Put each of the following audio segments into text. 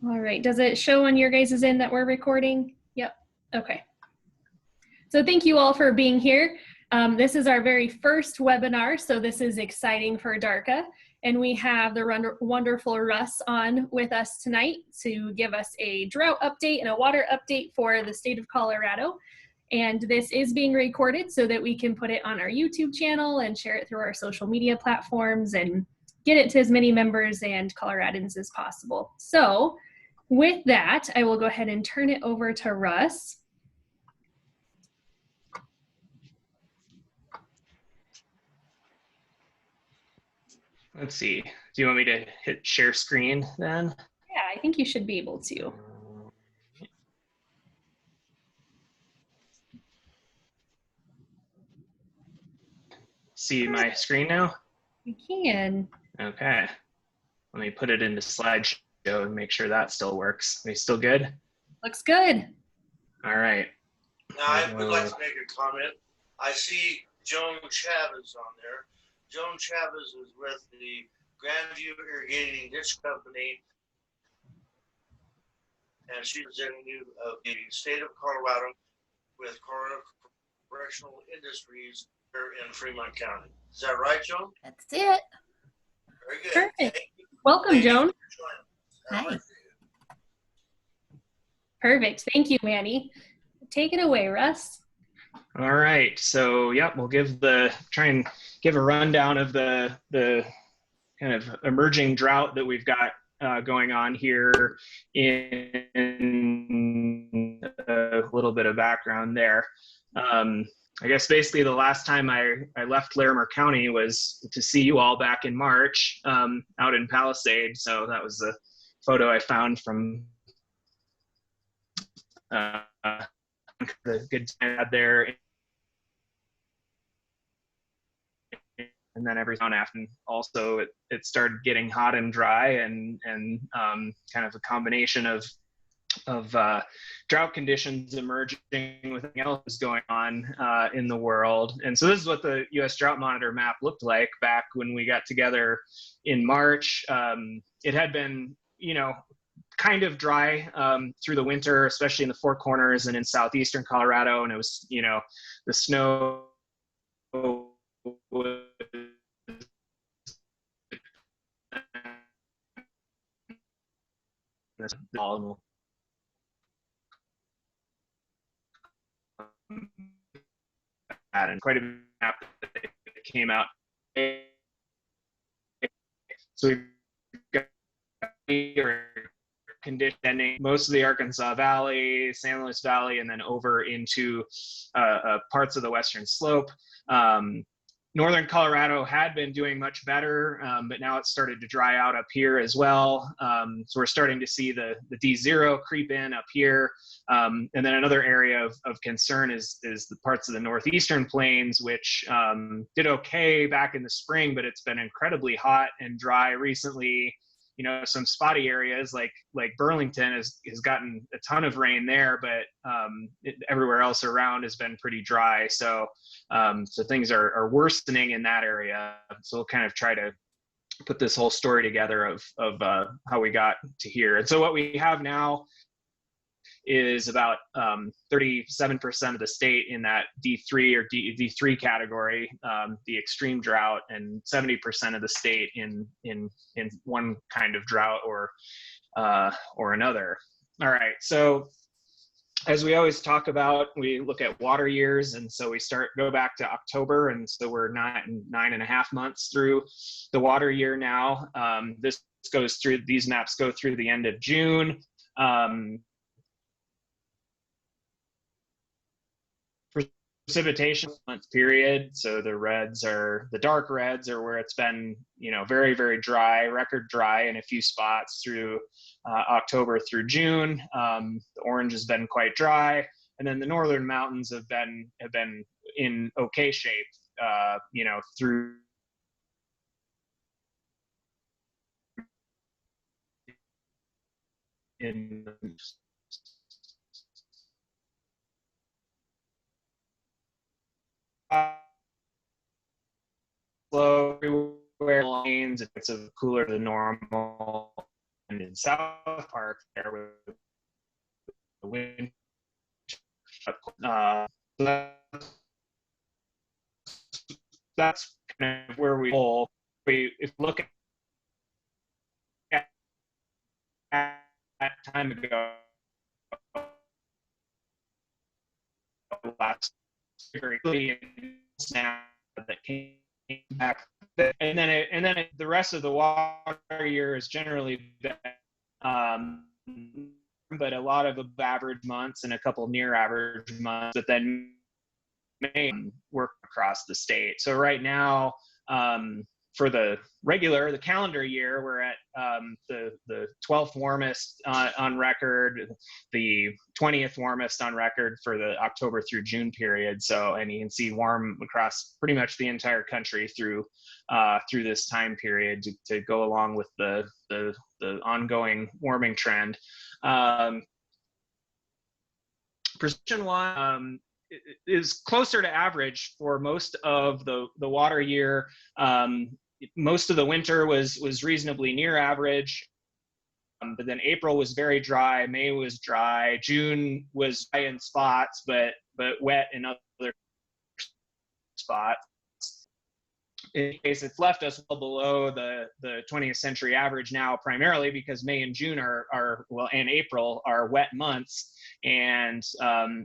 All right, does it show on your guys' end that we're recording? Yep, okay. So thank you all for being here. This is our very first webinar, so this is exciting for DARCA. And we have the wonderful Russ on with us tonight to give us a drought update and a water update for the state of Colorado. And this is being recorded so that we can put it on our YouTube channel and share it through our social media platforms and get it to as many members and Coloradans as possible. So with that, I will go ahead and turn it over to Russ. Let's see. Do you want me to hit share screen then? Yeah, I think you should be able to. See my screen now? We can. Okay. Let me put it into slideshow and make sure that still works. Are we still good? Looks good. All right. Now, I would like to make a comment. I see Joan Chavez on there. Joan Chavez is with the Grandview Irrigating Ditch Company, and she's presenting you of the state of Colorado with correctional industries here in Fremont County. Is that right, Joan? That's it. Very good. Perfect. Welcome, Joan. Hi. Perfect. Thank you, Manny. Take it away, Russ. All right. So, yep, we'll try and give a rundown of the kind of emerging drought that we've got going on here in a little bit of background there. I guess basically the last time I left Larimer County was to see you all back in March out in Palisade. So that was the photo I found from the good time I had there. And then every now and after, also it started getting hot and dry, and kind of a combination of drought conditions emerging with everything else was going on in the world. And so this is what the U.S. Drought Monitor map looked like back when we got together in March. It had been, kind of dry through the winter, especially in the Four Corners and in southeastern Colorado, and it was, the snow was and quite a map that came out. So we've got conditioning most of the Arkansas Valley, San Luis Valley, and then over into parts of the western slope. Northern Colorado had been doing much better, but now it's started to dry out up here as well. So we're starting to see the D0 creep in up here. And then another area of concern is the parts of the northeastern plains, which did okay back in the spring, but it's been incredibly hot and dry recently. Some spotty areas like Burlington has gotten a ton of rain there, but everywhere else around has been pretty dry. So things are worsening in that area. So we'll kind of try to put this whole story together of how we got to here. And so what we have now is about 37% of the state in that D3 or D3 category, the extreme drought, and 70% of the state in one kind of drought or another. All right, so as we always talk about, we look at water years, and so we go back to October, and so we're 9.5 months through the water year now. These maps go through the end of June. Precipitation month period, so the dark reds are where it's been very, very dry, record dry in a few spots through October through June. The orange has been quite dry, and then the northern mountains have been in okay shape through in slow everywhere, lanes, it's cooler than normal, in South Park there with the wind. So that's kind of where we look at time ago last year now that came back, and then the rest of the water year is generally but a lot of average months and a couple near average months that then may work across the state. So right now, for the calendar year, we're at the 12th warmest on record, the 20th warmest on record for the October through June period. So, and you can see warm across pretty much the entire country through this time period to go along with the ongoing warming trend. Precipitation is closer to average for most of the water year. Most of the winter was reasonably near average, but then April was very dry, May was dry, June was dry in spots, but wet in other spots. In any case, it's left us well below the 20th century average now, primarily because May and June and April are wet months, and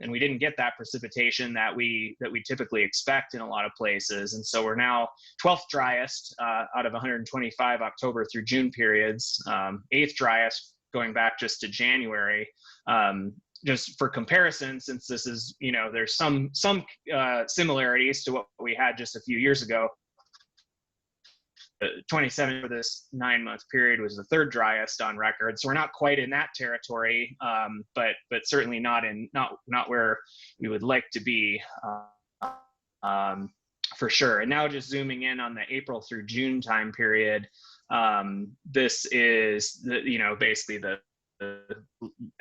we didn't get that precipitation that we typically expect in a lot of places, and so we're now 12th driest out of 125 October through June periods, 8th driest going back just to January. Just for comparison, since this is, there's some similarities to what we had just a few years ago. 27 for this 9-month period was the 3rd driest on record, so we're not quite in that territory, but certainly not where we would like to be, for sure. And now just zooming in on the April through June time period, this is basically the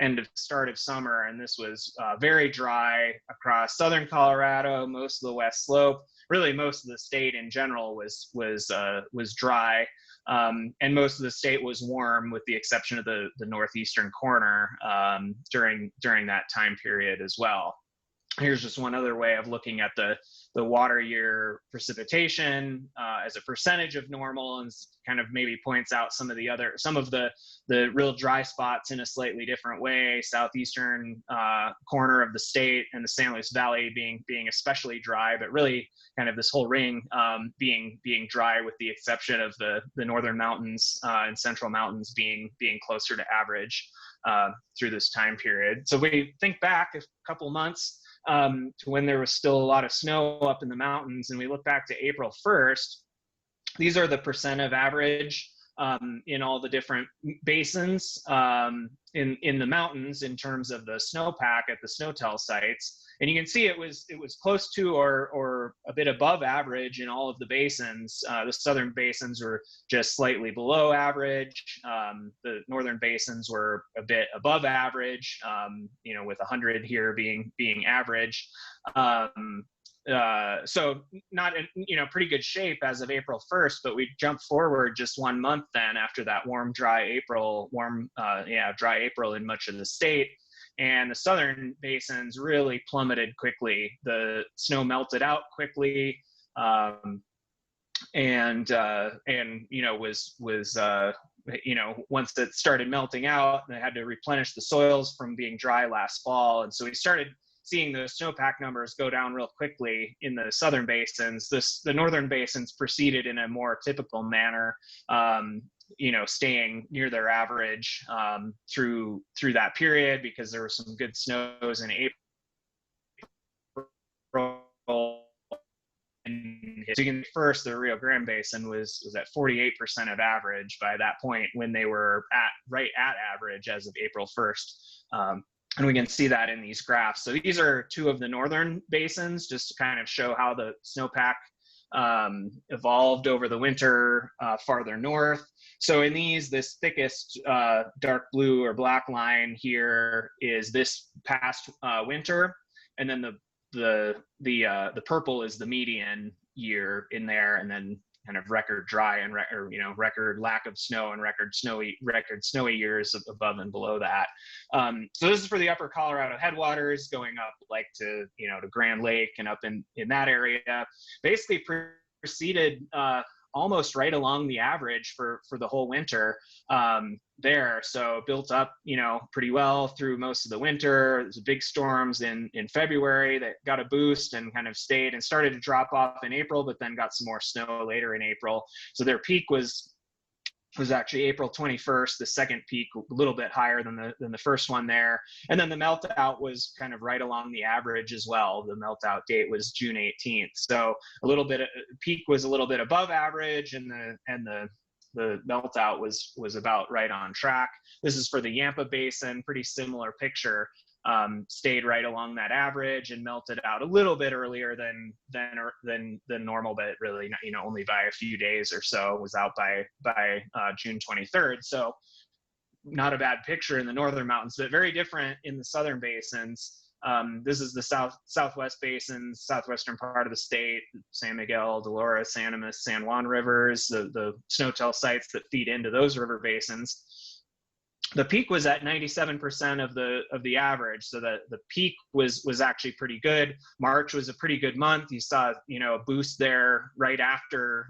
end of start of summer, and this was very dry across southern Colorado, most of the west slope. Really, most of the state in general was dry, and most of the state was warm, with the exception of the northeastern corner during that time period as well. Here's just one other way of looking at the water year precipitation as a percentage of normal, and kind of maybe points out some of the real dry spots in a slightly different way. Southeastern corner of the state and the San Luis Valley being especially dry, but really kind of this whole ring being dry, with the exception of the northern mountains and central mountains being closer to average through this time period. So we think back a couple months to when there was still a lot of snow up in the mountains, and we look back to April 1st. These are the percent of average in all the different basins in the mountains in terms of the snowpack at the SNOTEL sites. And you can see it was close to or a bit above average in all of the basins. The southern basins were just slightly below average. The northern basins were a bit above average, with 100 here being average. So not in pretty good shape as of April 1st, but we jumped forward just 1 month then after that dry April in much of the state. And the southern basins really plummeted quickly. The snow melted out quickly, and once it started melting out, they had to replenish the soils from being dry last fall, and so we started seeing the snowpack numbers go down real quickly in the southern basins. The northern basins proceeded in a more typical manner, staying near their average through that period, because there were some good snows in April. And so you can first, the Rio Grande Basin was at 48% of average by that point, when they were right at average as of April 1st. And we can see that in these graphs. So these are two of the northern basins, just to kind of show how the snowpack evolved over the winter farther north. So in this thickest dark blue or black line here is this past winter, and then the purple is the median year in there, and then kind of record dry and record lack of snow and record snowy years above and below that. So this is for the upper Colorado headwaters going up like to Grand Lake and up in that area. Basically proceeded almost right along the average for the whole winter there. So built up, pretty well through most of the winter. There's big storms in February that got a boost and kind of stayed and started to drop off in April, but then got some more snow later in April. So their peak was actually April 21st, the second peak, a little bit higher than the first one there. And then the meltout was kind of right along the average as well. The meltout date was June 18th. So a little bit, peak was a little bit above average, and the meltout was about right on track. This is for the Yampa Basin, pretty similar picture. Stayed right along that average and melted out a little bit earlier than normal, but really, only by a few days or so. Was out by June 23rd. So not a bad picture in the northern mountains, but very different in the southern basins. This is the southwest basins, southwestern part of the state: San Miguel, Dolores, Animas, San Juan rivers, the SNOTEL sites that feed into those river basins. The peak was at 97% of the average, so that the peak was actually pretty good. March was a pretty good month. You saw a boost there right after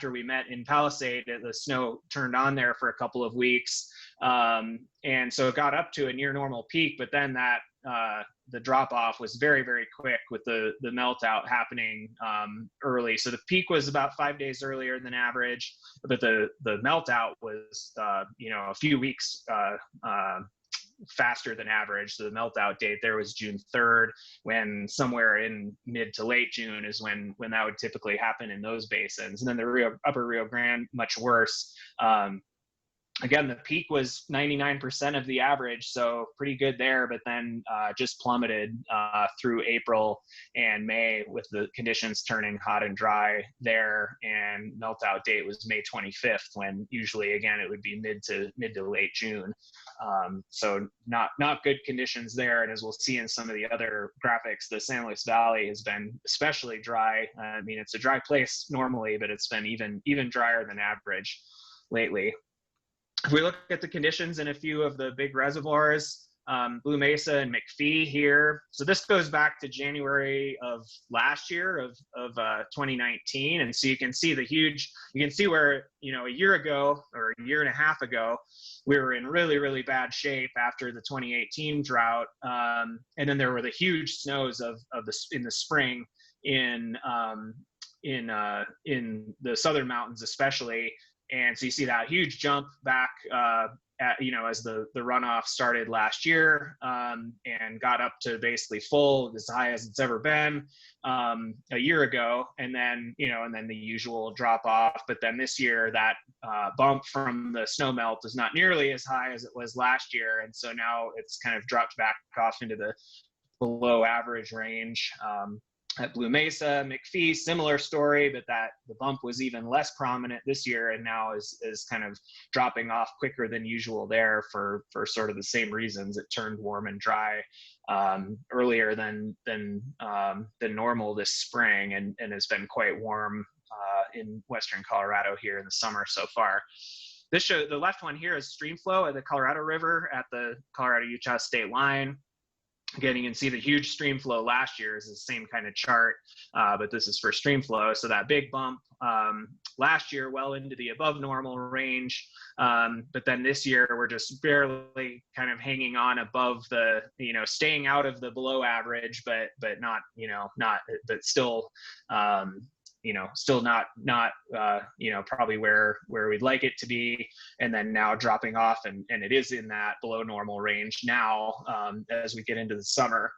we met in Palisade. The snow turned on there for a couple of weeks, and so it got up to a near normal peak. But then the drop off was very, very quick with the meltout happening early. So the peak was about 5 days earlier than average, but the meltout was a few weeks faster than average. So the meltout date there was June 3rd, when somewhere in mid to late June is when that would typically happen in those basins. And then the upper Rio Grande, much worse. Again, the peak was 99% of the average, so pretty good there, but then just plummeted through April and May, with the conditions turning hot and dry there. And meltout date was May 25th, when usually, again, it would be mid to late June. So not good conditions there. And as we'll see in some of the other graphics, the San Luis Valley has been especially dry. I mean, it's a dry place normally, but it's been even drier than average lately. If we look at the conditions in a few of the big reservoirs, Blue Mesa and McPhee here. So this goes back to January of last year of 2019. And so you can see where, a year ago or a year and a half ago, we were in really, really bad shape after the 2018 drought. And then there were the huge snows in the spring in the southern mountains, especially. And so you see that huge jump back as the runoff started last year, and got up to basically full, as high as it's ever been a year ago. And then, and then the usual drop off. But then this year, that bump from the snow melt is not nearly as high as it was last year. And so now it's kind of dropped back off into the below average range. At Blue Mesa, McPhee, similar story, but the bump was even less prominent this year, and now is kind of dropping off quicker than usual there for sort of the same reasons. It turned warm and dry earlier than normal this spring, and has been quite warm in western Colorado here in the summer so far. The left one here is stream flow at the Colorado River at the Colorado-Utah state line. Again, you can see the huge stream flow last year is the same kind of chart, but this is for stream flow. So that big bump last year, well into the above normal range, but then this year we're just barely kind of hanging on above the, staying out of the below average, but not, but still, still not probably where we'd like it to be. And then now dropping off, and it is in that below normal range now as we get into the summer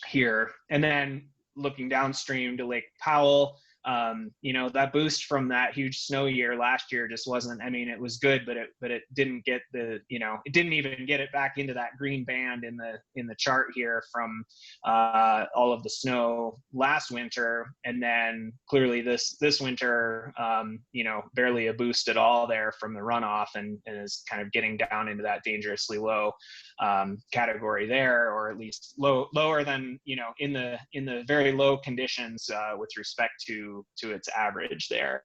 here. And then looking downstream to Lake Powell, that boost from that huge snow year last year just wasn't, I mean, it was good, but it didn't get it didn't even get it back into that green band in the chart here from all of the snow last winter. And then clearly this winter, barely a boost at all there from the runoff, and is kind of getting down into that dangerously low category there, or at least lower than, in the very low conditions with respect to its average there.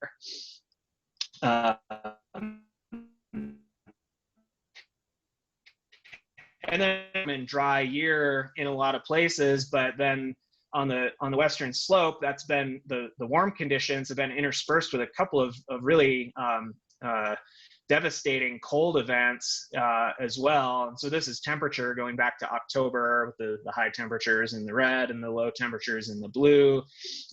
And then in dry year in a lot of places, but then on the western slope, that's been the warm conditions have been interspersed with a couple of really devastating cold events as well. And so this is temperature going back to October, with the high temperatures in the red and the low temperatures in the blue.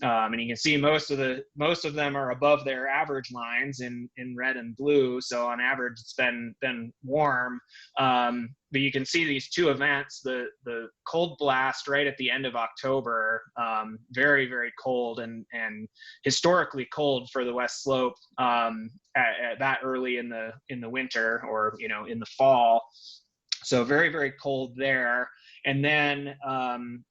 And you can see most of them are above their average lines in red and blue. So on average, it's been warm. But you can see these two events, the cold blast right at the end of October, very, very cold and historically cold for the West Slope at that early in the winter, or in the fall. So very, very cold there. And then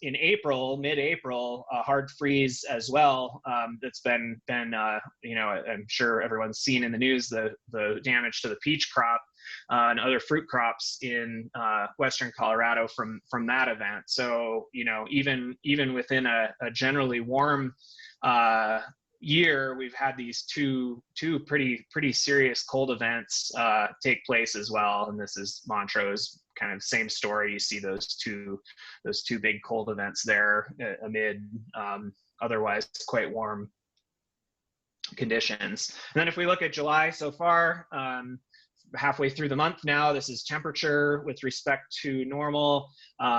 in April, mid-April, a hard freeze as well. That's been I'm sure everyone's seen in the news the damage to the peach crop and other fruit crops in western Colorado from that event. So even within a generally warm year, we've had these two pretty serious cold events take place as well. And this is Montrose, kind of same story. You see those two big cold events there amid otherwise quite warm conditions. And then if we look at July so far, halfway through the month now, this is temperature with respect to normal.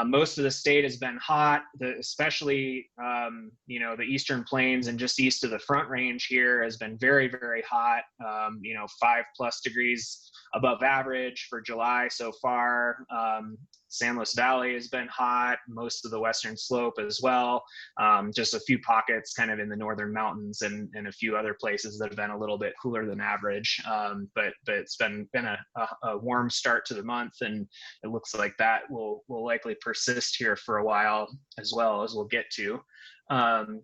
Most of the state has been hot, especially the eastern plains and just east of the Front Range here has been very, very hot. 5+ degrees above average for July so far. San Luis Valley has been hot, most of the western slope as well. Just a few pockets kind of in the northern mountains and a few other places that have been a little bit cooler than average. But it's been a warm start to the month, and it looks like that will likely persist here for a while as well, as we'll get to. And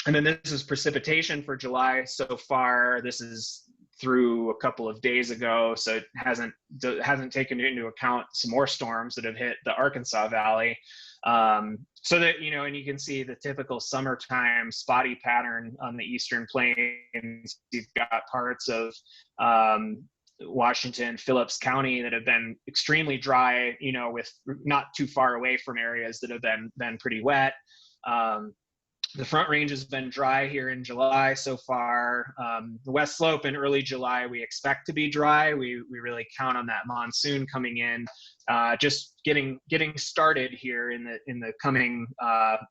then this is precipitation for July so far. This is through a couple of days ago, so it hasn't taken into account some more storms that have hit the Arkansas Valley. So that, and you can see the typical summertime spotty pattern on the eastern plains. You've got parts of Washington, Phillips County that have been extremely dry, with not too far away from areas that have been pretty wet. The Front Range has been dry here in July so far. The West Slope in early July, we expect to be dry. We really count on that monsoon coming in, just getting started here in the coming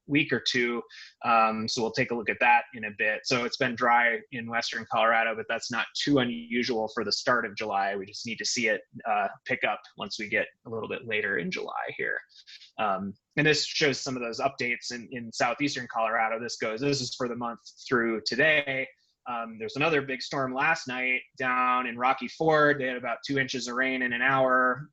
week or two. So we'll take a look at that in a bit. So it's been dry in western Colorado, but that's not too unusual for the start of July. We just need to see it pick up once we get a little bit later in July here. And this shows some of those updates in southeastern Colorado. This is for the month through today. There's another big storm last night down in Rocky Ford. They had about 2 inches of rain in an hour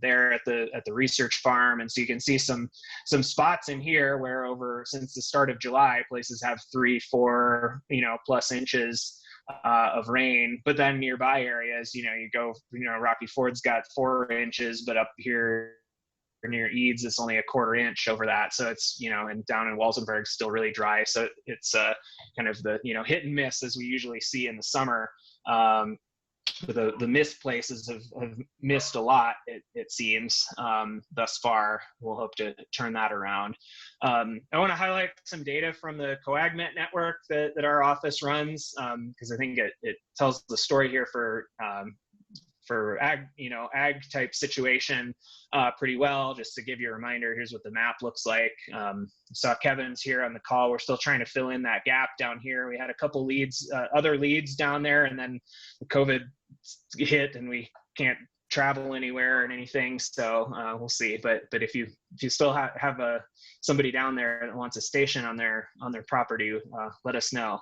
there at the research farm. And so you can see some spots in here where since the start of July, places have 3-4 plus inches of rain. But then nearby areas, you go, Rocky Ford's got 4 inches, but up here near Eads, it's only a 1/4 inch over that. So it's, and down in Walsenburg, still really dry. So it's kind of the, hit and miss as we usually see in the summer. The missed places have missed a lot, it seems, thus far. We'll hope to turn that around. I want to highlight some data from the COAGMET Network that our office runs, because I think it tells the story here for ag type situation pretty well. Just to give you a reminder, here's what the map looks like. Saw Kevin's here on the call. We're still trying to fill in that gap down here. We had a couple other leads down there, and then the COVID hit and we can't travel anywhere and anything, so we'll see. But if you still have somebody down there that wants a station on their property, let us know.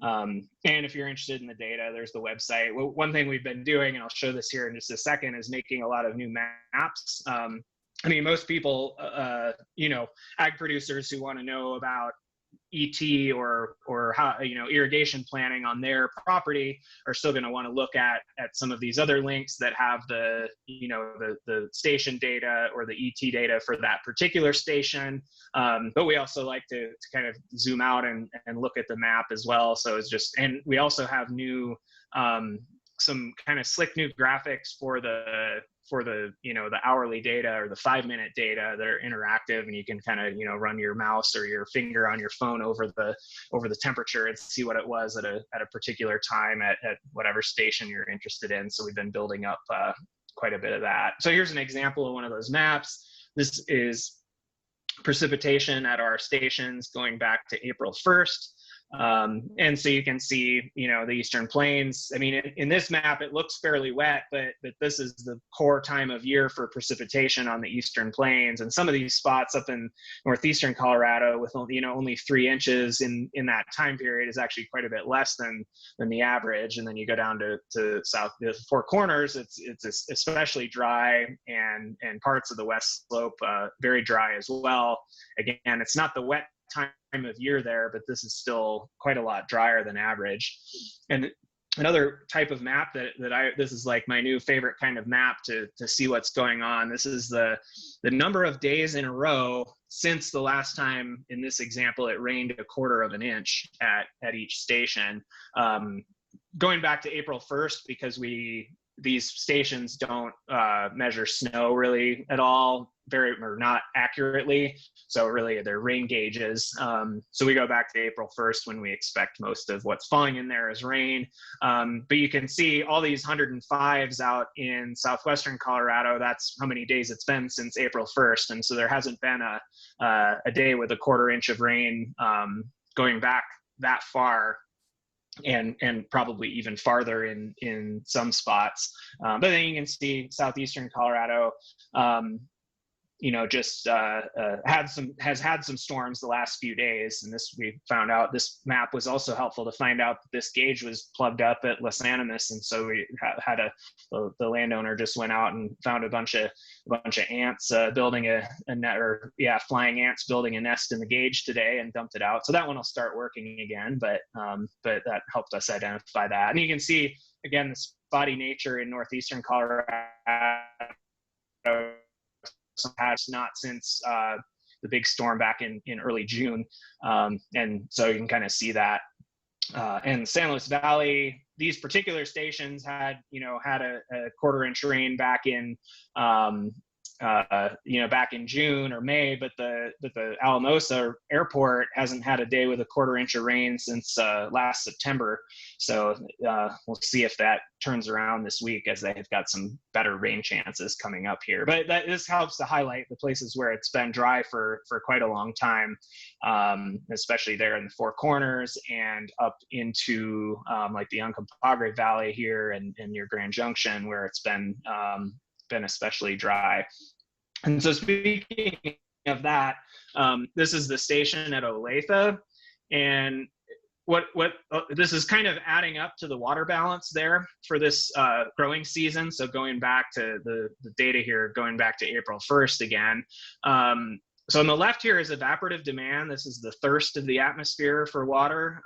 And if you're interested in the data, there's the website. Well, one thing we've been doing, and I'll show this here in just a second, is making a lot of new maps. I mean, most people, ag producers who want to know about ET or how, irrigation planning on their property are still going to want to look at some of these other links that have the station data or the ET data for that particular station. But we also like to kind of zoom out and look at the map as well. So it's just, and we also have new, some kind of slick new graphics for the the hourly data or the 5-minute data that are interactive, and you can kind of run your mouse or your finger on your phone over the temperature and see what it was at a particular time at whatever station you're interested in. So we've been building up quite a bit of that. So here's an example of one of those maps. This is precipitation at our stations going back to April 1st. And so you can see, the Eastern Plains. I mean, in this map, it looks fairly wet, but this is the core time of year for precipitation on the Eastern Plains. And some of these spots up in northeastern Colorado with, only 3 inches in that time period is actually quite a bit less than the average. And then you go down to south, the Four Corners, it's especially dry, and parts of the West Slope very dry as well. Again, it's not the wet time of year there, but this is still quite a lot drier than average. And another type of map this is like my new favorite kind of map to see what's going on. This is the number of days in a row since the last time, in this example, it rained 1/4 of an inch at each station. Going back to April 1st, because these stations don't measure snow really at all, or not accurately. So really they're rain gauges. So we go back to April 1st when we expect most of what's falling in there is rain. But you can see all these 105s out in southwestern Colorado. That's how many days it's been since April 1st. And so there hasn't been a day with 1/4 inch of rain going back that far. And probably even farther in some spots. But then you can see southeastern Colorado, has had some storms the last few days. And we found out, this map was also helpful to find out that this gauge was plugged up at Los Animas. And so we had the landowner just went out and found a bunch of ants building a net, flying ants building a nest in the gauge today, and dumped it out. So that one will start working again, but that helped us identify that. And you can see, again, the spotty nature in northeastern Colorado has not since the big storm back in early June. And so you can kind of see that. And San Luis Valley, these particular stations had a 1/4 inch rain back in back in June or May, but the Alamosa airport hasn't had a day with 1/4 inch of rain since last September. So we'll see if that turns around this week, as they have got some better rain chances coming up here. But this helps to highlight the places where it's been dry for quite a long time, especially there in the Four Corners and up into like the Uncompahgre Valley here and near Grand Junction, where it's been especially dry. And so speaking of that, this is the station at Olathe, and what this is kind of adding up to the water balance there for this growing season. So going back to the data here, going back to April 1st again. So on the left here is evaporative demand. This is the thirst of the atmosphere for water.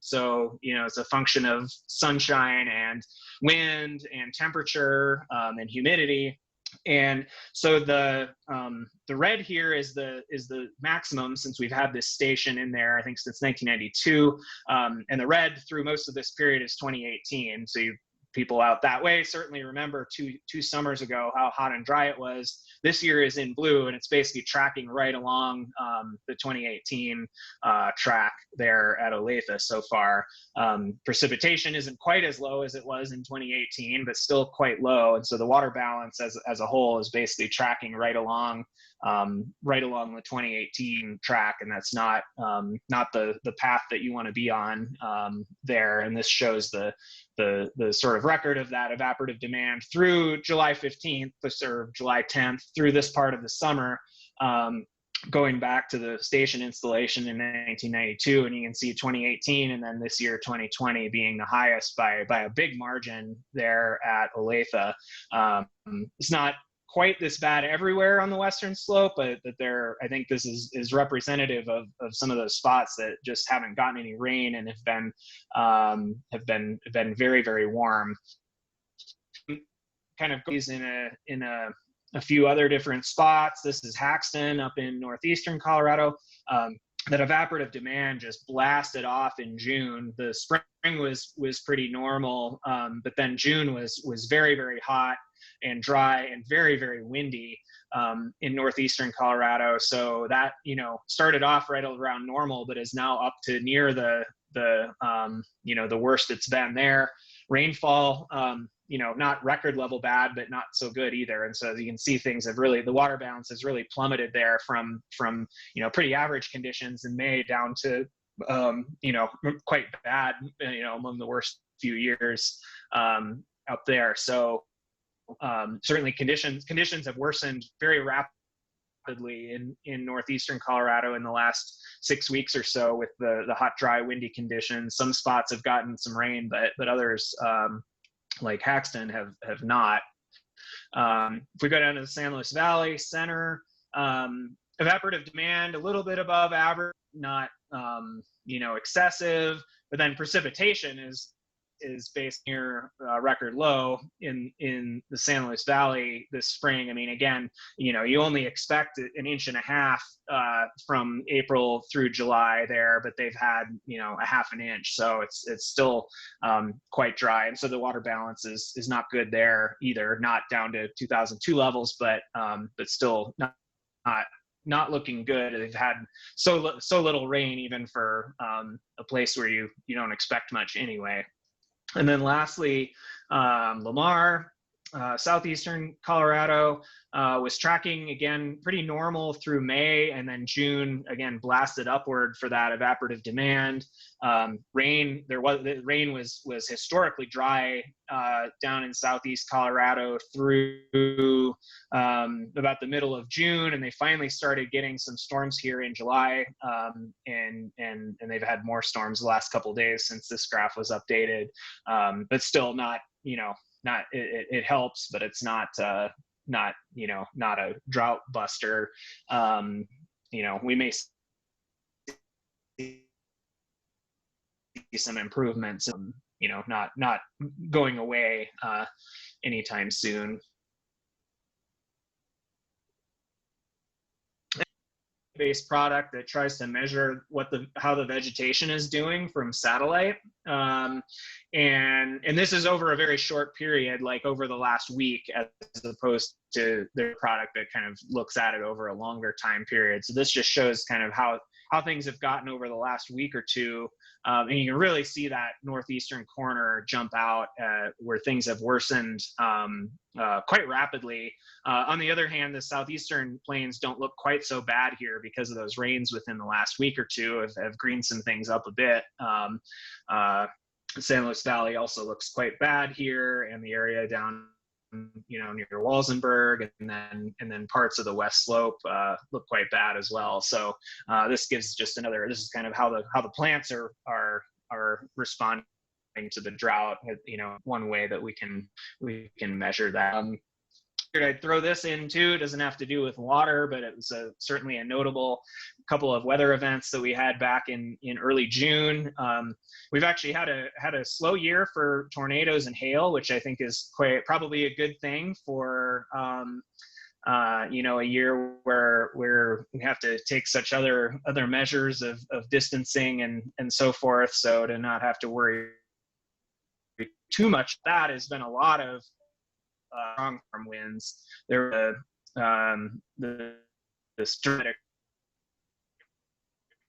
So, it's a function of sunshine and wind and temperature and humidity. And so the red here is the maximum, since we've had this station in there, I think, since 1992. And the red through most of this period is 2018. So people out that way certainly remember two summers ago how hot and dry it was. This year is in blue, and it's basically tracking right along the 2018 track there at Olathe so far. Precipitation isn't quite as low as it was in 2018, but still quite low. And so the water balance as a whole is basically tracking right along the 2018 track, and that's not the path that you want to be on there. And this shows the the sort of record of that evaporative demand through July 15th or July 10th through this part of the summer, going back to the station installation in 1992, and you can see 2018 and then this year 2020 being the highest by a big margin there at Olathe. It's not quite this bad everywhere on the western slope, but I think this is representative of some of those spots that just haven't gotten any rain and have been very, very warm. Kind of goes in a few other different spots. This is Haxton up in northeastern Colorado. That evaporative demand just blasted off in June. The spring was pretty normal, but then June was very, very hot and dry and very, very windy in northeastern Colorado. So that, started off right around normal, but is now up to near the worst it's been there. Rainfall, not record level bad, but not so good either. And so as you can see, the water balance has really plummeted there from pretty average conditions in May down to, quite bad, among the worst few years up there. So certainly conditions have worsened very rapidly in northeastern Colorado in the last 6 weeks or so with the hot, dry, windy conditions. Some spots have gotten some rain, but others, like Haxton, have not. If we go down to the San Luis Valley center, evaporative demand a little bit above average, not excessive, but then precipitation is based near record low in the San Luis Valley this spring. I mean, again, you only expect an inch and a half from April through July there, but they've had a half an inch, so it's still quite dry, and so the water balance is not good there either. Not down to 2002 levels, but still not looking good. They've had so little rain even for a place where you don't expect much anyway. And then lastly, Lamar, southeastern Colorado, was tracking again pretty normal through May, and then June again blasted upward for that evaporative demand. Rain was historically dry down in southeast Colorado through about the middle of June, and they finally started getting some storms here in July, and they've had more storms the last couple of days since this graph was updated, but still not it helps, but it's not a drought buster. We may see some improvements, not going away anytime soon. Based product that tries to measure how the vegetation is doing from satellite, and this is over a very short period, like over the last week, as opposed to the product that kind of looks at it over a longer time period. So this just shows kind of how things have gotten over the last week or two, and you can really see that northeastern corner jump out where things have worsened quite rapidly. On the other hand, the southeastern plains don't look quite so bad here because of those rains within the last week or two have greened some things up a bit. San Luis Valley also looks quite bad here, and the area down near Walsenburg, and then parts of the west slope look quite bad as well. So this gives just this is kind of how the plants are responding to the drought. One way that we can measure that. I'd throw this in too. It doesn't have to do with water, but it was certainly a notable couple of weather events that we had back in early June. We've actually had a slow year for tornadoes and hail, which I think is probably a good thing for a year where we have to take such other measures of distancing and so forth. So to not have to worry too much, that has been a lot of strong farm winds. There the storm that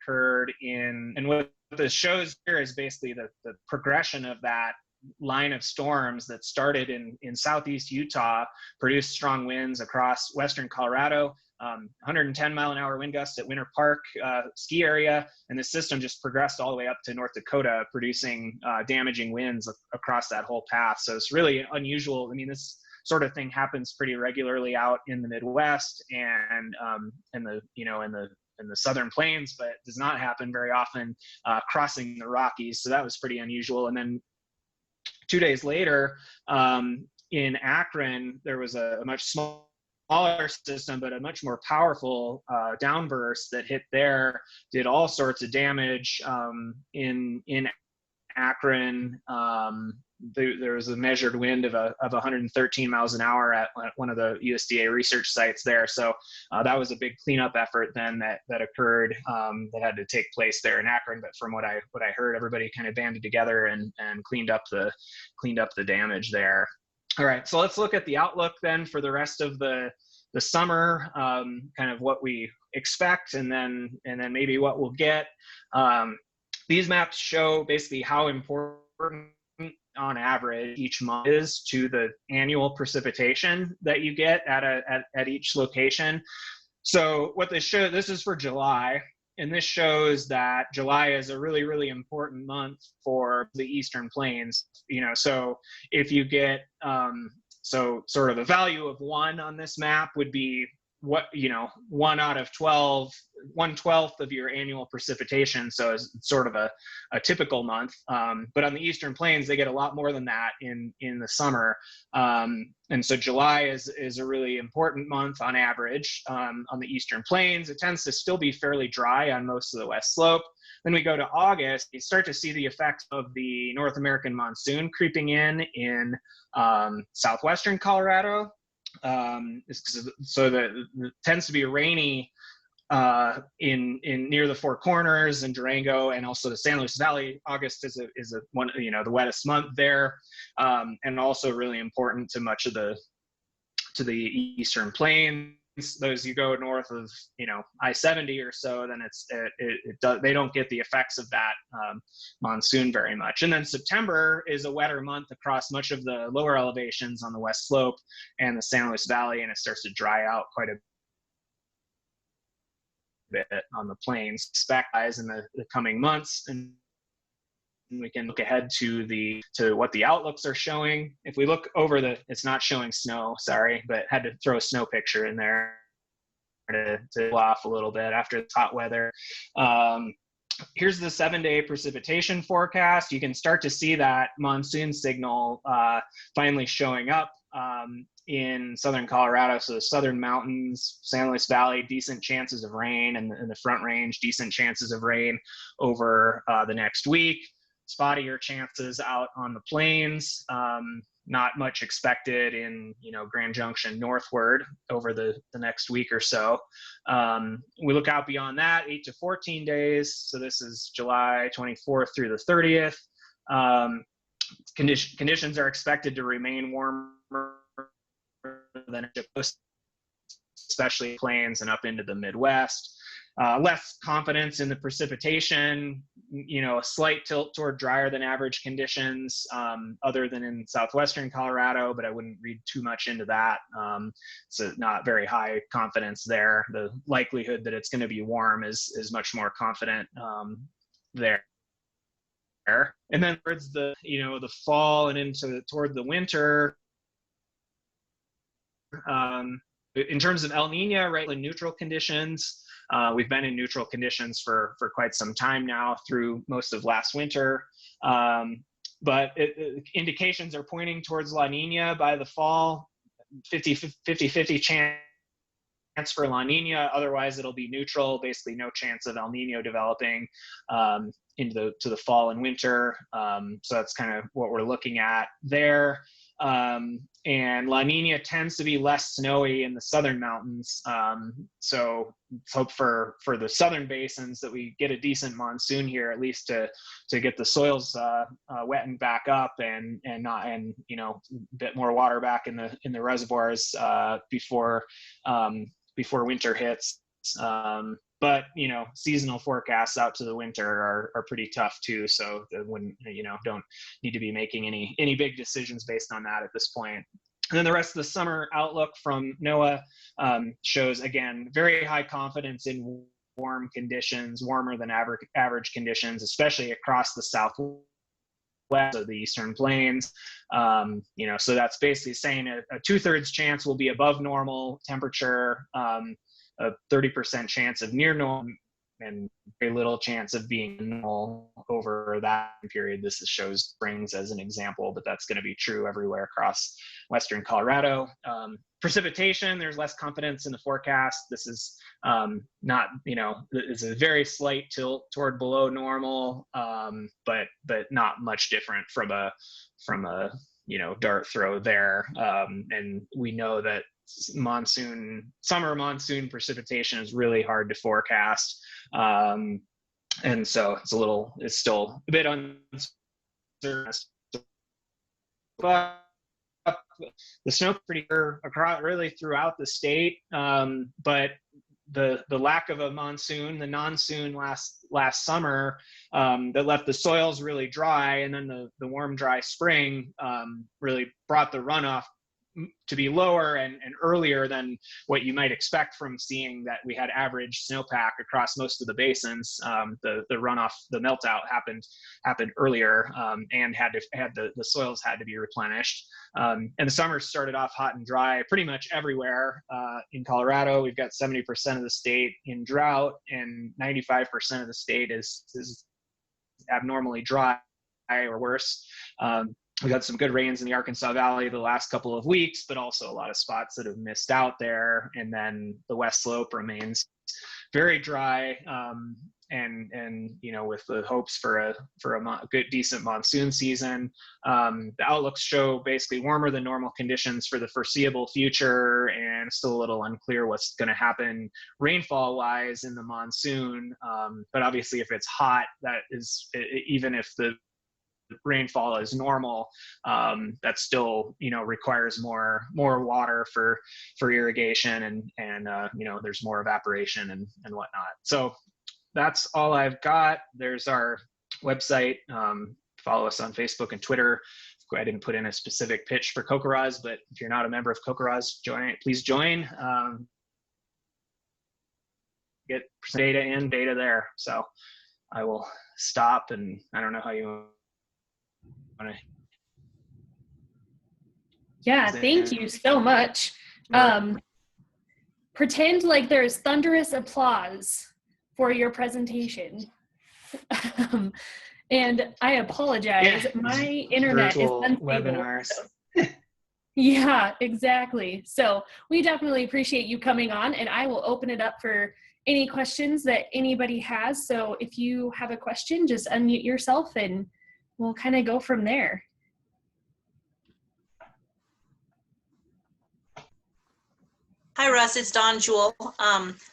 occurred and what this shows here is basically the progression of that line of storms that started in southeast Utah produced strong winds across western Colorado, 110-mile-an-hour wind gusts at Winter Park ski area, and the system just progressed all the way up to North Dakota, producing damaging winds across that whole path. So it's really unusual. I mean, this sort of thing happens pretty regularly out in the Midwest and in the southern plains, but does not happen very often crossing the Rockies. So that was pretty unusual. And then 2 days later, in Akron, there was a much smaller system, but a much more powerful downburst that hit there, did all sorts of damage in Akron. There was a measured wind of 113 miles an hour at one of the USDA research sites there. So that was a big cleanup effort then that occurred that had to take place there in Akron. But from what I heard, everybody kind of banded together and cleaned up the damage there. All right, so let's look at the outlook then for the rest of the summer, kind of what we expect, and then maybe what we'll get. These maps show basically how important on average each month is to the annual precipitation that you get at each location. So what this shows, this is for July, and this shows that July is a really, really important month for the Eastern Plains. So if you get, so sort of a value of 1 on this map would be 1 out of 12, 1/12 of your annual precipitation. So it's sort of a typical month. But on the Eastern Plains, they get a lot more than that in the summer. And so July is a really important month on average. On the Eastern Plains, it tends to still be fairly dry on most of the West Slope. Then we go to August, you start to see the effects of the North American monsoon creeping in southwestern Colorado. So that it tends to be rainy in near the Four Corners and Durango, and also the San Luis Valley. August is a one, the wettest month there, and also really important to much of the Eastern Plains. Those you go north of I-70 or so, then they don't get the effects of that monsoon very much. And then September is a wetter month across much of the lower elevations on the West Slope and the San Luis Valley, and it starts to dry out quite a bit on the plains. Expect in the coming months, and we can look ahead to what the outlooks are showing. If we look over it's not showing snow, sorry, but had to throw a snow picture in there to cool off a little bit after this hot weather. Here's the 7-day precipitation forecast. You can start to see that monsoon signal finally showing up in southern Colorado. So the southern mountains, San Luis Valley, decent chances of rain, and in the Front Range, decent chances of rain over the next week. Spottier chances out on the plains. Not much expected in Grand Junction northward over the next week or so. We look out beyond that, 8 to 14 days. So this is July 24th through the 30th. Conditions are expected to remain warmer than especially plains and up into the Midwest. Less confidence in the precipitation, a slight tilt toward drier than average conditions, other than in southwestern Colorado, but I wouldn't read too much into that. So not very high confidence there. The likelihood that it's going to be warm is much more confident there. And then towards the fall and toward the winter, in terms of El Nino, right, in neutral conditions. We've been in neutral conditions for quite some time now through most of last winter. But indications are pointing towards La Nina by the fall, 50-50 chance for La Nina. Otherwise, it'll be neutral, basically no chance of El Nino developing to the fall and winter. So that's kind of what we're looking at there. And La Nina tends to be less snowy in the southern mountains. So let's hope for the southern basins that we get a decent monsoon here, at least to get the soils wetting back up and a bit more water back in the reservoirs before winter hits. but seasonal forecasts out to the winter are pretty tough too. So when don't need to be making any big decisions based on that at this point. And then the rest of the summer outlook from NOAA shows, again, very high confidence in warm conditions, warmer than average conditions, especially across the southwest of the Eastern Plains. So that's basically saying a 2/3 chance will be above normal temperature, a 30% chance of near normal, and very little chance of being normal over that period. This shows springs as an example, but that's going to be true everywhere across Western Colorado. Precipitation, there's less confidence in the forecast. This is not, it's a very slight tilt toward below normal, but not much different from a dart throw there. And we know that summer monsoon precipitation is really hard to forecast. And so it's still a bit uncertain. But the snow pretty across really throughout the state. But the lack of a monsoon, the non-soon last summer, that left the soils really dry, and then the warm, dry spring really brought the runoff to be lower and earlier than what you might expect from seeing that we had average snowpack across most of the basins. The runoff, the meltout happened earlier, and the soils had to be replenished. And the summer started off hot and dry pretty much everywhere. In Colorado, we've got 70% of the state in drought, and 95% of the state is abnormally dry or worse. We got some good rains in the Arkansas Valley the last couple of weeks, but also a lot of spots that have missed out there. And then the West Slope remains very dry, and with the hopes for a good, decent monsoon season. The outlooks show basically warmer than normal conditions for the foreseeable future, and still a little unclear what's going to happen rainfall wise in the monsoon. But obviously, if it's hot, that is, even if the rainfall is normal, that still requires more water for irrigation, and there's more evaporation and whatnot. So that's all I've got. There's our website. Follow us on Facebook and Twitter. I didn't put in a specific pitch for COCORAS, but if you're not a member of COCORAS, please join. Get data there. So I will stop, and I don't know how you. Yeah, thank you so much. Pretend like there's thunderous applause for your presentation. And I apologize, my internet is unstable. Webinars. Yeah, exactly. So we definitely appreciate you coming on, and I will open it up for any questions that anybody has. So if you have a question, just unmute yourself and we'll kind of go from there. Hi, Russ. It's Dawn Jewell,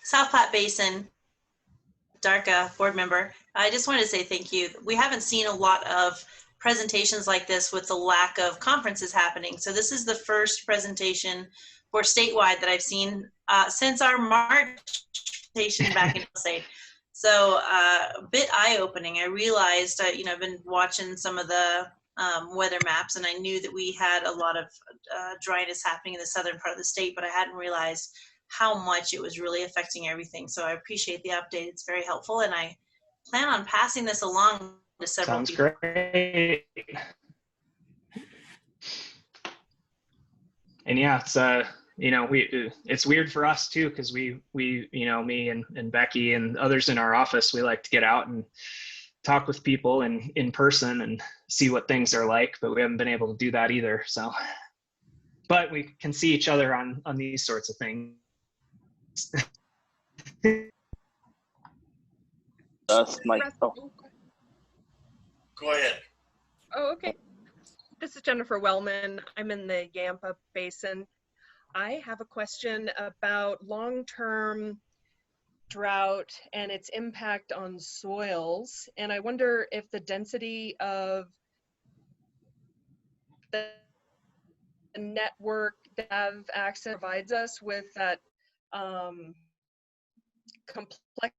South Platte Basin, DARCA board member. I just wanted to say thank you. We haven't seen a lot of presentations like this with the lack of conferences happening. So this is the first presentation for statewide that I've seen since our March presentation back in state. So a bit eye-opening. I realized, I've been watching some of the weather maps, and I knew that we had a lot of dryness happening in the southern part of the state, but I hadn't realized how much it was really affecting everything. So I appreciate the update. It's very helpful, and I plan on passing this along to several people. Sounds great. And yeah, it's it's weird for us too, because we me and Becky and others in our office, we like to get out and talk with people in person and see what things are like, but we haven't been able to do that either. So, but we can see each other on these sorts of things. That's my Go ahead. Oh, okay. This is Jennifer Wellman. I'm in the Yampa Basin. I have a question about long-term drought and its impact on soils. And I wonder if the density of the network that access provides us with that complexity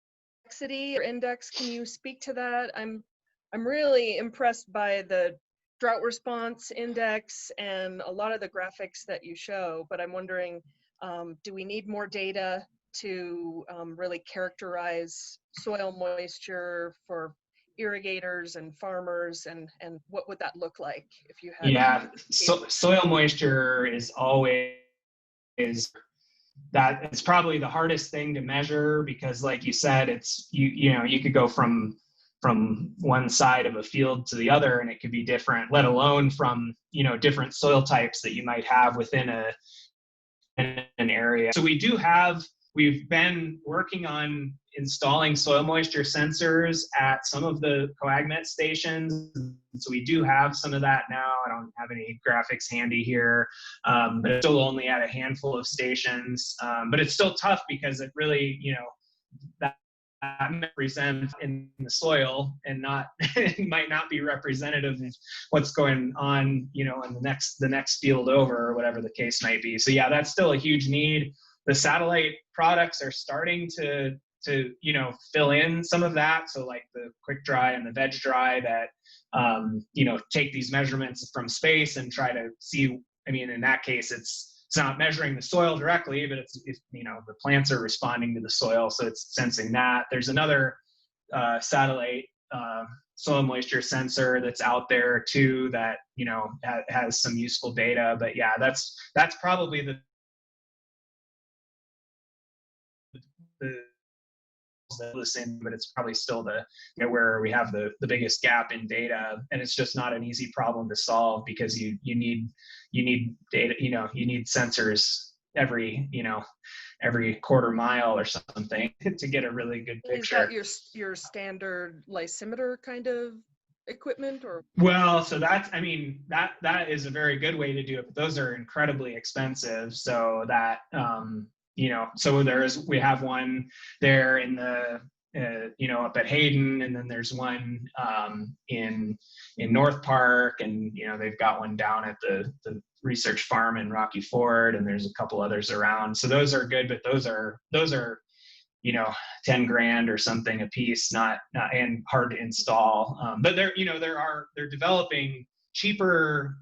complexity or index. Can you speak to that? I'm really impressed by the drought response index and a lot of the graphics that you show, but I'm wondering, do we need more data to really characterize soil moisture for irrigators and farmers, and what would that look like if you had? Yeah, soil moisture is always that. It's probably the hardest thing to measure because, like you said, it's you know, you could go from one side of a field to the other and it could be different, let alone from, you know, different soil types that you might have within an area. So we've been working on installing soil moisture sensors at some of the COAGMET stations. So we do have some of that now. I don't have any graphics handy here, but it's still only at a handful of stations. But it's still tough because it really, you know, that represents in the soil and not it might not be representative of what's going on, you know, in the next field over, or whatever the case might be. So yeah, that's still a huge need. The satellite products are starting to you know, fill in some of that. So like the Quick Dry and the Veg Dry that you know, take these measurements from space and try to see. I mean, in that case, it's not measuring the soil directly, but it's you know, the plants are responding to the soil, so it's sensing that. There's another satellite soil moisture sensor that's out there too that, you know, has some useful data. But yeah, that's probably the listen, but it's probably still the, you know, where we have the biggest gap in data, and it's just not an easy problem to solve because you need data, you know, you need sensors every, you know, every quarter mile or something to get a really good picture. Is that your standard lysimeter kind of equipment, or? Well, so that's, I mean, that is a very good way to do it, but those are incredibly expensive. So that, you know, so we have one there in the, you know, up at Hayden, and then there's one in North Park, and, you know, they've got one down at the research farm in Rocky Ford, and there's a couple others around. So those are good, but those are, you know, 10 grand or something a piece, not and hard to install. But they're, you know, they're developing cheaper,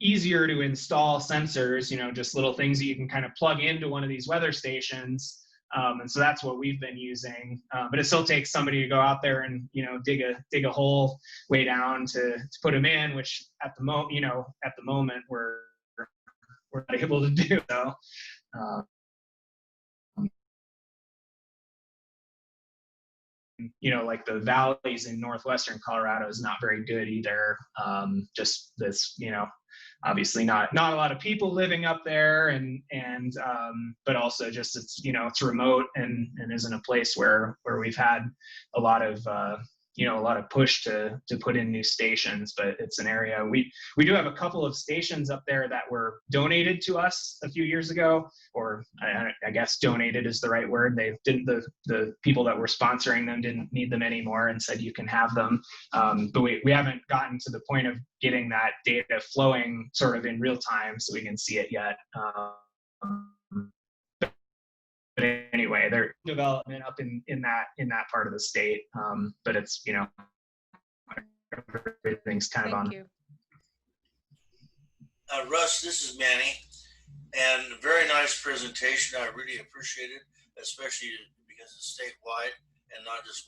easier to install sensors, you know, just little things that you can kind of plug into one of these weather stations. And so that's what we've been using. But it still takes somebody to go out there and, you know, dig a hole way down to put them in, which at the moment we're not able to do. So, you know, like the valleys in northwestern Colorado is not very good either. Just this, you know, obviously not a lot of people living up there, and but also just it's, you know, it's remote and isn't a place where we've had a lot of you know, a lot of push to put in new stations. But it's an area we do have a couple of stations up there that were donated to us a few years ago, or I guess donated is the right word. They didn't, the people that were sponsoring them didn't need them anymore and said you can have them. But we haven't gotten to the point of getting that data flowing sort of in real time so we can see it yet. But anyway, they're development up in that part of the state. But it's, you know, everything's kind of on. Thank you. Russ, this is Manny, and very nice presentation. I really appreciate it, especially because it's statewide and not just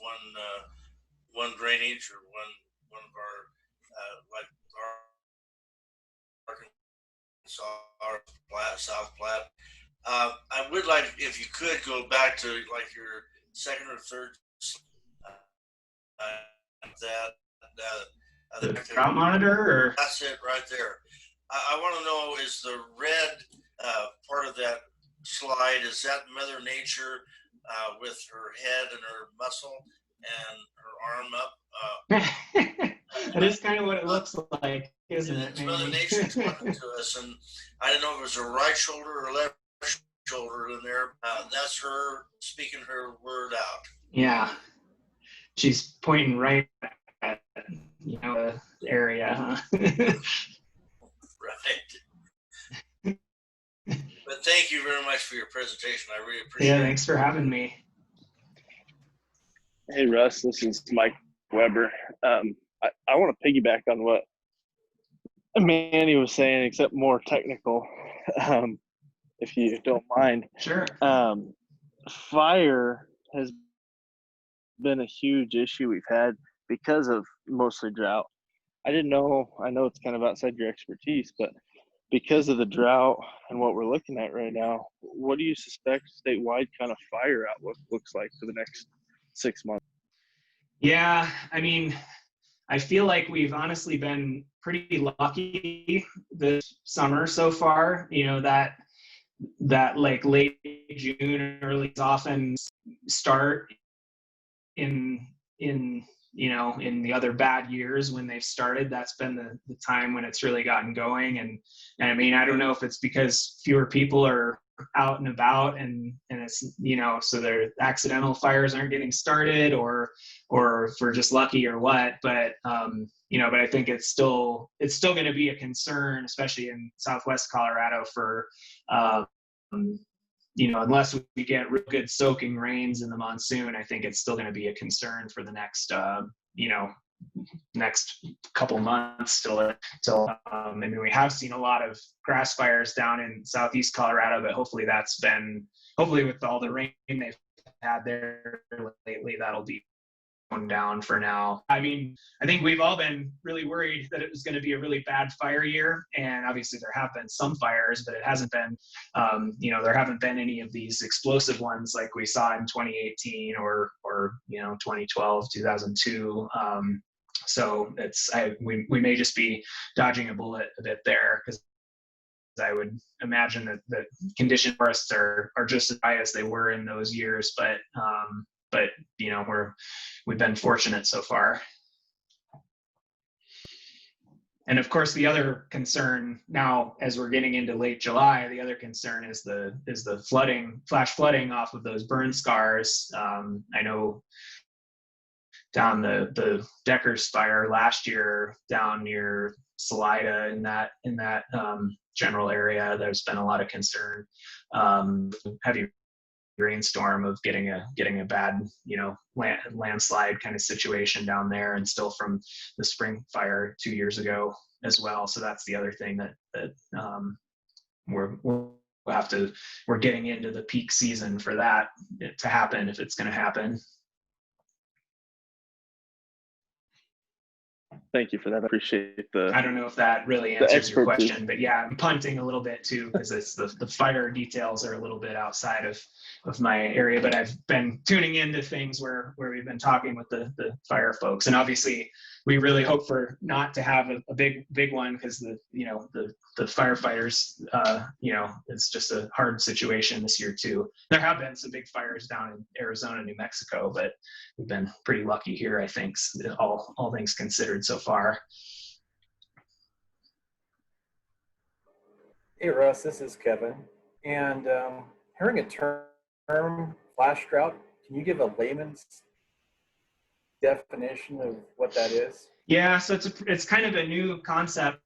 one drainage or one of our like our South Platte. I would like, if you could, go back to like your second or third The drought monitor, or? That's it right there. I want to know, is the red part of that slide, is that Mother Nature with her head and her muscle and her arm up? That is kind of what it looks like, isn't it? It's Mother Nature talking to us, and I didn't know if it was her right shoulder or left shoulder in there. That's her speaking her word out. Yeah, she's pointing right at, you know, the area, huh? Right. But thank you very much for your presentation. I really appreciate it. Yeah, thanks for having me. Hey, Russ, this is Mike Weber. I want to piggyback on what Manny was saying, except more technical, if you don't mind. Sure. Fire has been a huge issue we've had because of mostly drought. I know it's kind of outside your expertise, but because of the drought and what we're looking at right now, what do you suspect statewide kind of fire outlook looks like for the next 6 months? Yeah, I mean, I feel like we've honestly been pretty lucky this summer so far. You know, that like late June, early often start in the other bad years when they've started. That's been the time when it's really gotten going. And I mean, I don't know if it's because fewer people are out and about and it's, so their accidental fires aren't getting started or if we're just lucky or what, but but I think it's still going to be a concern, especially in Southwest Colorado for unless we get real good soaking rains in the monsoon. I think it's still going to be a concern for the next next couple months till I mean, we have seen a lot of grass fires down in southeast Colorado, but hopefully with all the rain they've had there lately, that'll be going down for now. I mean, I think we've all been really worried that it was going to be a really bad fire year, and obviously there have been some fires, but it hasn't been there haven't been any of these explosive ones like we saw in 2018 or 2012, 2002. So we may just be dodging a bullet a bit there, because I would imagine that condition forests are just as high as they were in those years, but we've been fortunate so far. And of course, the other concern now, as we're getting into late July, the other concern is the flash flooding off of those burn scars. I know down the Deckers fire last year down near Salida in that general area, there's been a lot of concern. Heavy rainstorm of getting a bad landslide kind of situation down there, and still from the spring fire 2 years ago as well. So that's the other thing that we're getting into the peak season for that to happen, if it's going to happen. Thank you for that. I appreciate I don't know if that really answers your question, but yeah, I'm punting a little bit too, because it's the fire details are a little bit outside of my area, but I've been tuning into things where we've been talking with the fire folks, and obviously we really hope for not to have a big one, because the firefighters, it's just a hard situation this year too. There have been some big fires down in Arizona, New Mexico, but we've been pretty lucky here, I think, all things considered so far. Hey Russ, this is Kevin, and hearing a term flash drought, can you give a layman's definition of what that is? Yeah, so it's kind of a new concept,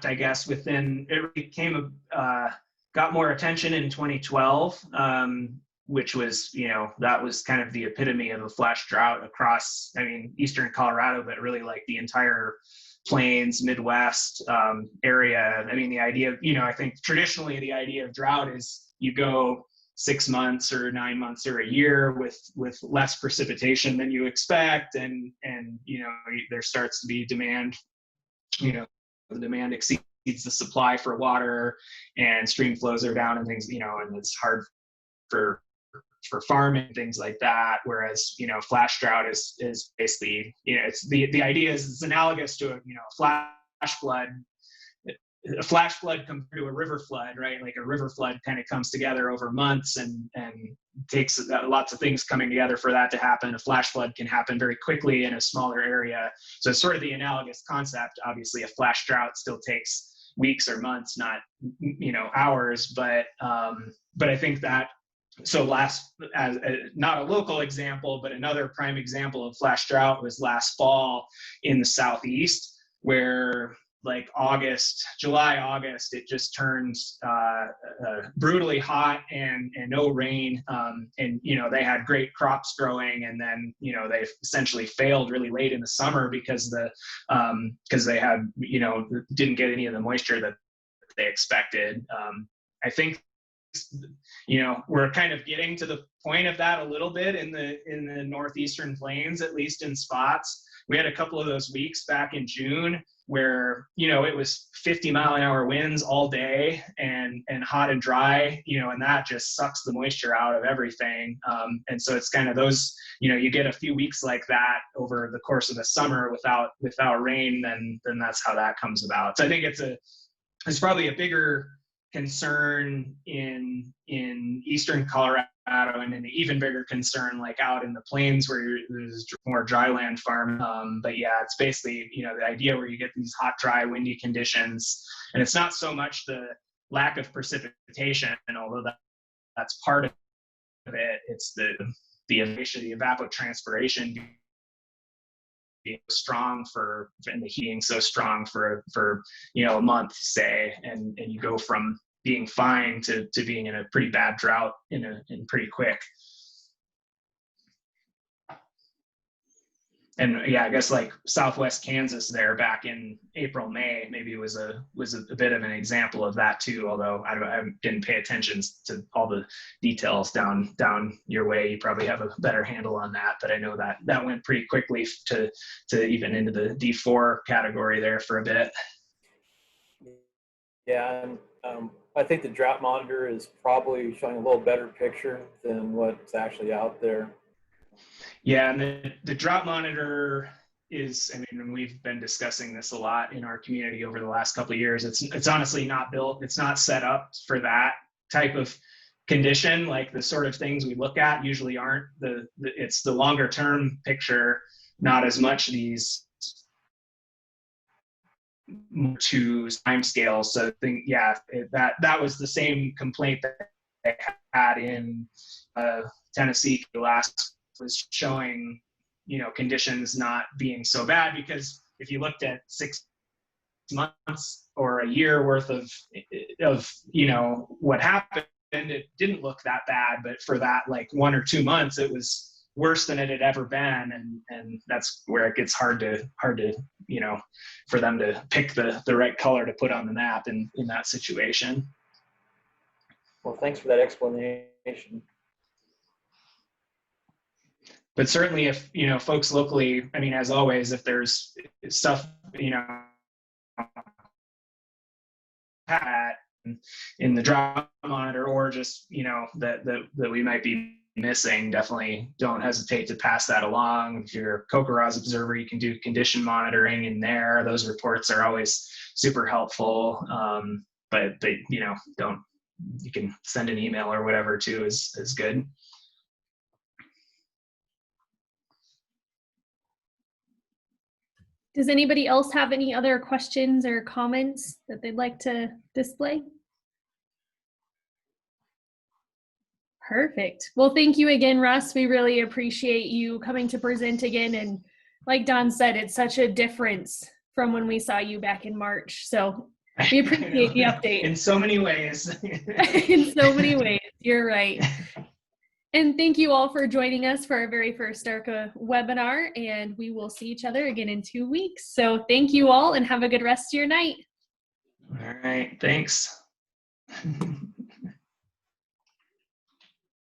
I guess. It became got more attention in 2012, which was, that was kind of the epitome of a flash drought across, eastern Colorado, but really like the entire Plains, Midwest area. The idea of, I think traditionally the idea of drought is you go 6 months or 9 months or a year with less precipitation than you expect, and there starts to be demand. The demand exceeds the supply for water, and stream flows are down and things, and it's hard for farming, things like that. Whereas flash drought is basically, it's the idea is it's analogous to a flash flood. A flash flood compared to a river flood, right? Like a river flood kind of comes together over months and takes lots of things coming together for that to happen. A flash flood can happen very quickly in a smaller area. So it's sort of the analogous concept. Obviously, a flash drought still takes weeks or months, not hours. But I think that, so not a local example, but another prime example of flash drought was last fall in the Southeast, where like July, August, it just turned brutally hot and no rain. And, you know, they had great crops growing, and then, you know, they essentially failed really late in the summer because they had, you know, didn't get any of the moisture that they expected. I think, you know, we're kind of getting to the point of that a little bit in the northeastern plains, at least in spots. We had a couple of those weeks back in June where, you know, it was 50-mile-an-hour winds all day and hot and dry, you know, and that just sucks the moisture out of everything. And so it's kind of those, you know, you get a few weeks like that over the course of the summer without rain, then that's how that comes about. So I think it's probably a bigger concern in eastern Colorado, and an even bigger concern like out in the plains where there's more dry land farm. But yeah, it's basically, you know, the idea where you get these hot, dry, windy conditions, and it's not so much the lack of precipitation, although that's part of it. It's the evapotranspiration being strong and the heating so strong for you know, a month, say, and you go from being fine to being in a pretty bad drought in pretty quick. And yeah, I guess like Southwest Kansas there back in April, May, maybe was a bit of an example of that too. Although I didn't pay attention to all the details down your way. You probably have a better handle on that, but I know that went pretty quickly to even into the D4 category there for a bit. Yeah, and I think the drought monitor is probably showing a little better picture than what's actually out there. Yeah, and the drought monitor is, I mean, we've been discussing this a lot in our community over the last couple of years. It's honestly not built, it's not set up for that type of condition. Like the sort of things we look at usually aren't it's the longer term picture, not as much these to time scales. So I think, yeah, that was the same complaint that they had in Tennessee last, was showing, you know, conditions not being so bad, because if you looked at 6 months or a year worth of you know, what happened, it didn't look that bad, but for that like 1 or 2 months it was worse than it had ever been, and that's where it gets hard to you know, for them to pick the right color to put on the map in that situation. Well, thanks for that explanation. But certainly if, you know, folks locally, I mean, as always, if there's stuff, you know, in the drought monitor, or just, you know, that we might be missing, definitely don't hesitate to pass that along. If you're a COCORA's observer, you can do condition monitoring in there. Those reports are always super helpful. But you know, you can send an email or whatever too is good. Does anybody else have any other questions or comments that they'd like to display? Perfect. Well, thank you again, Russ. We really appreciate you coming to present again. And like Don said, it's such a difference from when we saw you back in March. So we appreciate the update. In so many ways. In so many ways. You're right. And thank you all for joining us for our very first DARCA webinar, and we will see each other again in 2 weeks. So thank you all, and have a good rest of your night. All right, thanks.